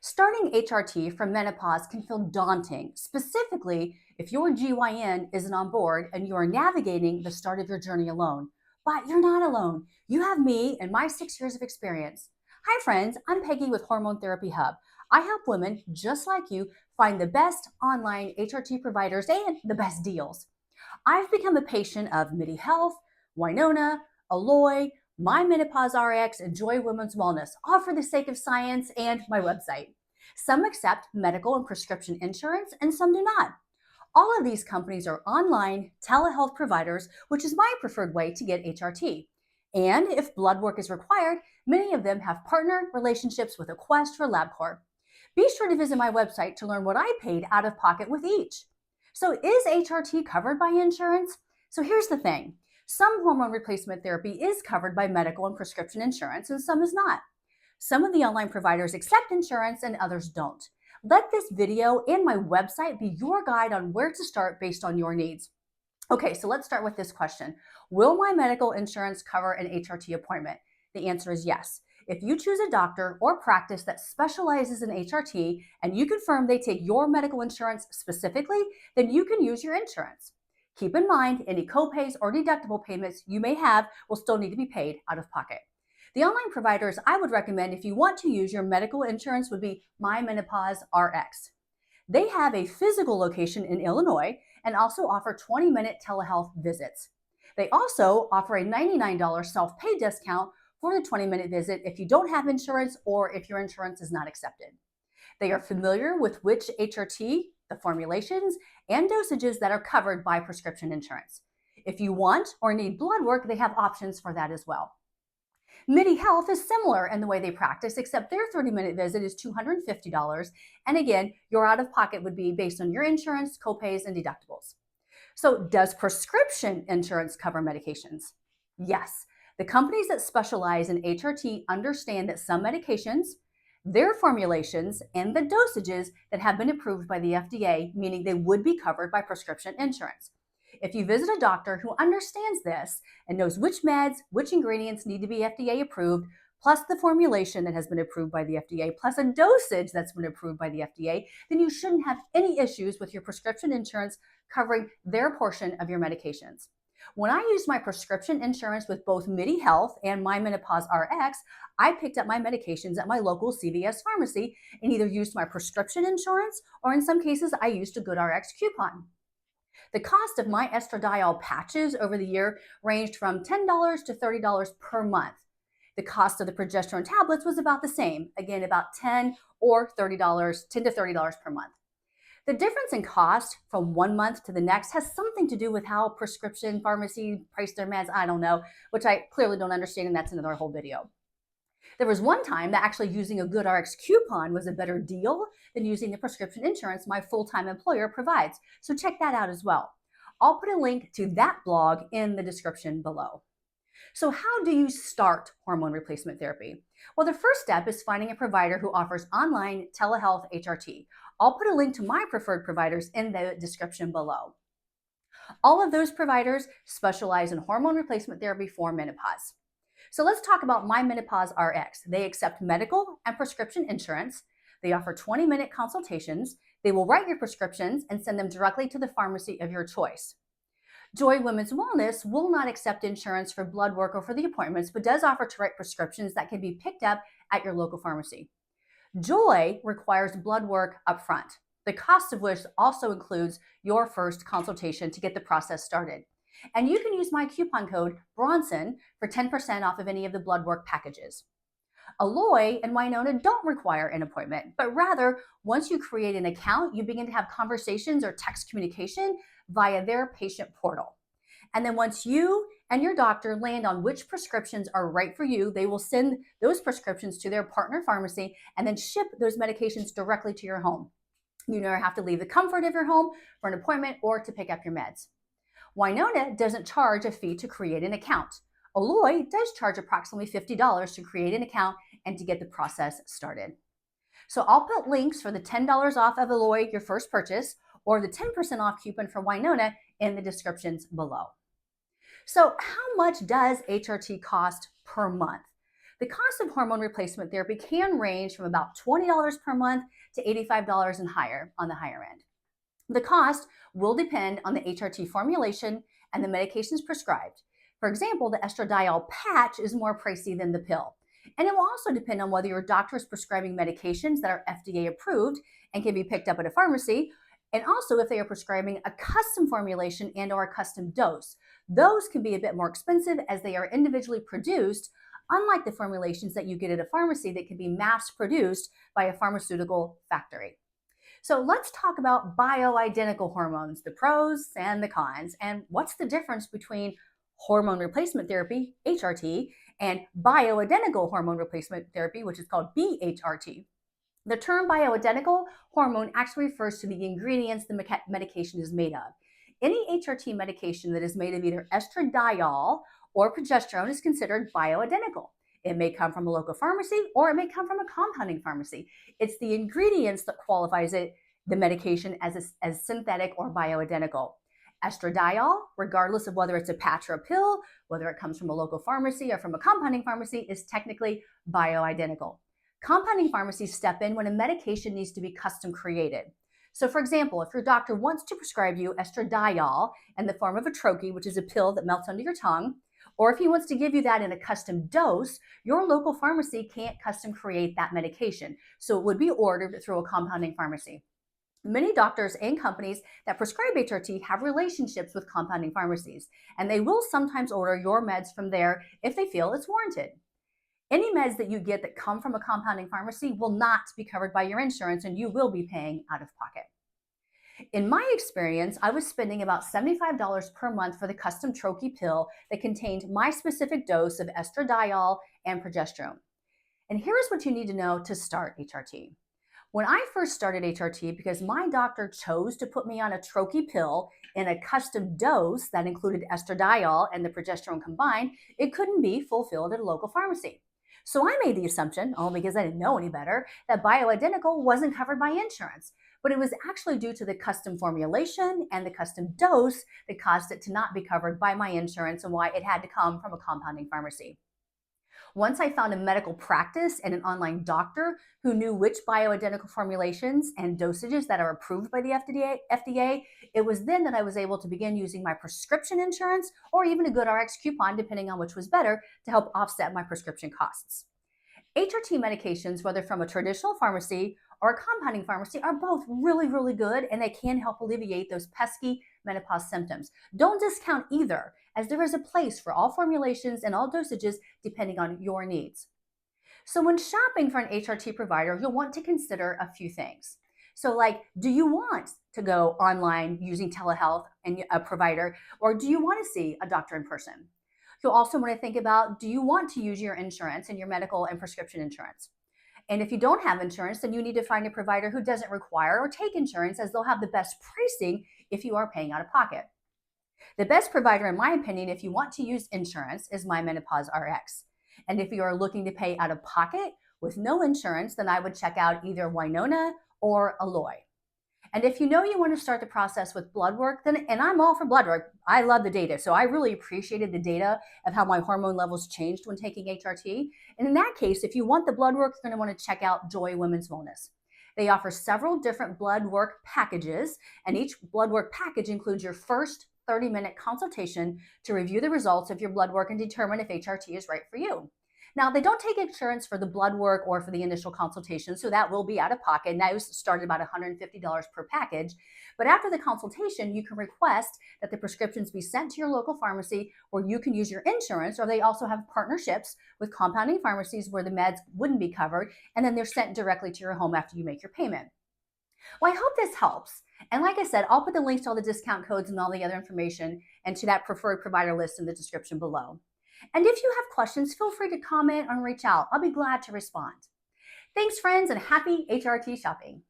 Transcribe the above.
Starting HRT for menopause can feel daunting, specifically if your GYN isn't on board and you are navigating the start of your journey alone. But you're not alone. You have me and my 6 years of experience. Hi, friends. I'm Peggy with Hormone Therapy Hub. I help women just like you find the best online HRT providers and the best deals. I've become a patient of Midi Health, Winona, Alloy, MyMenopauseRx, and Joy Women's Wellness, all for the sake of science and my website. Some accept medical and prescription insurance, and some do not. All of these companies are online telehealth providers, which is my preferred way to get HRT. And if blood work is required, many of them have partner relationships with a Quest or LabCorp. Be sure to visit my website to learn what I paid out of pocket with each. So, is HRT covered by insurance? So, here's the thing. Some hormone replacement therapy is covered by medical and prescription insurance, and some is not. Some of the online providers accept insurance and others don't. Let this video and my website be your guide on where to start based on your needs. Okay, so let's start with this question. Will my medical insurance cover an HRT appointment? The answer is yes. If you choose a doctor or practice that specializes in HRT and you confirm they take your medical insurance specifically, then you can use your insurance. Keep in mind, any copays or deductible payments you may have will still need to be paid out of pocket. The online providers I would recommend if you want to use your medical insurance would be MyMenopauseRx. They have a physical location in Illinois and also offer 20-minute telehealth visits. They also offer a $99 self-pay discount for the 20-minute visit if you don't have insurance or if your insurance is not accepted. They are familiar with which HRT, the formulations, and dosages that are covered by prescription insurance. If you want or need blood work, they have options for that as well. Midi Health is similar in the way they practice, except their 30-minute visit is $250. And again, your out-of-pocket would be based on your insurance, copays, and deductibles. So, does prescription insurance cover medications? Yes. The companies that specialize in HRT understand that some medications, their formulations, and the dosages that have been approved by the FDA, meaning they would be covered by prescription insurance. If you visit a doctor who understands this and knows which meds, which ingredients need to be FDA approved, plus the formulation that has been approved by the FDA, plus a dosage that's been approved by the FDA, then you shouldn't have any issues with your prescription insurance covering their portion of your medications. When I used my prescription insurance with both Midi Health and MyMenopauseRx, I picked up my medications at my local CVS pharmacy and either used my prescription insurance or in some cases I used a GoodRx coupon. The cost of my estradiol patches over the year ranged from $10 to $30 per month. The cost of the progesterone tablets was about the same, again about $10 or $30, $10 to $30 per month. The difference in cost from one month to the next has something to do with how prescription pharmacy price their meds, I don't know, which I clearly don't understand, and that's another whole video. There was one time that actually using a GoodRx coupon was a better deal than using the prescription insurance my full-time employer provides. So check that out as well. I'll put a link to that blog in the description below. So how do you start hormone replacement therapy? Well, the first step is finding a provider who offers online telehealth HRT. I'll put a link to my preferred providers in the description below. All of those providers specialize in hormone replacement therapy for menopause. So let's talk about MyMenopauseRx. They accept medical and prescription insurance. They offer 20-minute consultations. They will write your prescriptions and send them directly to the pharmacy of your choice. Joy Women's Wellness will not accept insurance for blood work or for the appointments, but does offer to write prescriptions that can be picked up at your local pharmacy. Joy requires blood work upfront, the cost of which also includes your first consultation to get the process started. And you can use my coupon code Bronson for 10% off of any of the blood work packages. Alloy and Winona don't require an appointment, but rather, once you create an account, you begin to have conversations or text communication via their patient portal. And then once you and your doctor land on which prescriptions are right for you, they will send those prescriptions to their partner pharmacy and then ship those medications directly to your home. You never have to leave the comfort of your home for an appointment or to pick up your meds. Winona doesn't charge a fee to create an account. Alloy does charge approximately $50 to create an account and to get the process started. So I'll put links for the $10 off of Alloy, your first purchase, or the 10% off coupon for Winona in the descriptions below. So how much does HRT cost per month? The cost of hormone replacement therapy can range from about $20 per month to $85 and higher on the higher end. The cost will depend on the HRT formulation and the medications prescribed. For example, the estradiol patch is more pricey than the pill. And it will also depend on whether your doctor is prescribing medications that are FDA approved and can be picked up at a pharmacy, and also if they are prescribing a custom formulation and or a custom dose. Those can be a bit more expensive as they are individually produced, unlike the formulations that you get at a pharmacy that can be mass produced by a pharmaceutical factory. So let's talk about bioidentical hormones, the pros and the cons, and what's the difference between hormone replacement therapy, HRT, and bioidentical hormone replacement therapy, which is called BHRT. The term bioidentical hormone actually refers to the ingredients the medication is made of. Any HRT medication that is made of either estradiol or progesterone is considered bioidentical. It may come from a local pharmacy or it may come from a compounding pharmacy. It's the ingredients that qualifies the medication as synthetic or bioidentical. Estradiol, regardless of whether it's a patch or a pill, whether it comes from a local pharmacy or from a compounding pharmacy, is technically bioidentical. Compounding pharmacies step in when a medication needs to be custom created. So for example, if your doctor wants to prescribe you estradiol in the form of a troche, which is a pill that melts under your tongue, or if he wants to give you that in a custom dose, your local pharmacy can't custom create that medication. So it would be ordered through a compounding pharmacy. Many doctors and companies that prescribe HRT have relationships with compounding pharmacies, and they will sometimes order your meds from there if they feel it's warranted. Any meds that you get that come from a compounding pharmacy will not be covered by your insurance, and you will be paying out of pocket. In my experience, I was spending about $75 per month for the custom troche pill that contained my specific dose of estradiol and progesterone. And here is what you need to know to start HRT. When I first started HRT, because my doctor chose to put me on a troche pill in a custom dose that included estradiol and the progesterone combined, it couldn't be fulfilled at a local pharmacy. So I made the assumption, only because I didn't know any better, that bioidentical wasn't covered by insurance. But it was actually due to the custom formulation and the custom dose that caused it to not be covered by my insurance and why it had to come from a compounding pharmacy. Once I found a medical practice and an online doctor who knew which bioidentical formulations and dosages that are approved by the FDA, it was then that I was able to begin using my prescription insurance or even a GoodRx coupon, depending on which was better, to help offset my prescription costs. HRT medications, whether from a traditional pharmacy or a compounding pharmacy, are both really, really good, and they can help alleviate those pesky menopause symptoms. Don't discount either, as there is a place for all formulations and all dosages depending on your needs. So when shopping for an HRT provider, you'll want to consider a few things. So like, do you want to go online using telehealth and a provider, or do you want to see a doctor in person? You'll also want to think about, do you want to use your insurance and your medical and prescription insurance? And if you don't have insurance, then you need to find a provider who doesn't require or take insurance, as they'll have the best pricing if you are paying out of pocket. The best provider, in my opinion, if you want to use insurance, is MyMenopauseRx. And if you are looking to pay out of pocket with no insurance, then I would check out either Winona or Alloy. And if you know you want to start the process with blood work, then, and I'm all for blood work, I love the data. So I really appreciated the data of how my hormone levels changed when taking HRT. And in that case, if you want the blood work, you're going to want to check out Joy Women's Wellness. They offer several different blood work packages, and each blood work package includes your first 30-minute consultation to review the results of your blood work and determine if HRT is right for you. Now, they don't take insurance for the blood work or for the initial consultation, so that will be out of pocket. Now, it's started about $150 per package. But after the consultation, you can request that the prescriptions be sent to your local pharmacy where you can use your insurance, or they also have partnerships with compounding pharmacies where the meds wouldn't be covered, and then they're sent directly to your home after you make your payment. Well, I hope this helps. And like I said, I'll put the links to all the discount codes and all the other information and to that preferred provider list in the description below. And if you have questions, feel free to comment or reach out. I'll be glad to respond. Thanks, friends, and happy HRT shopping.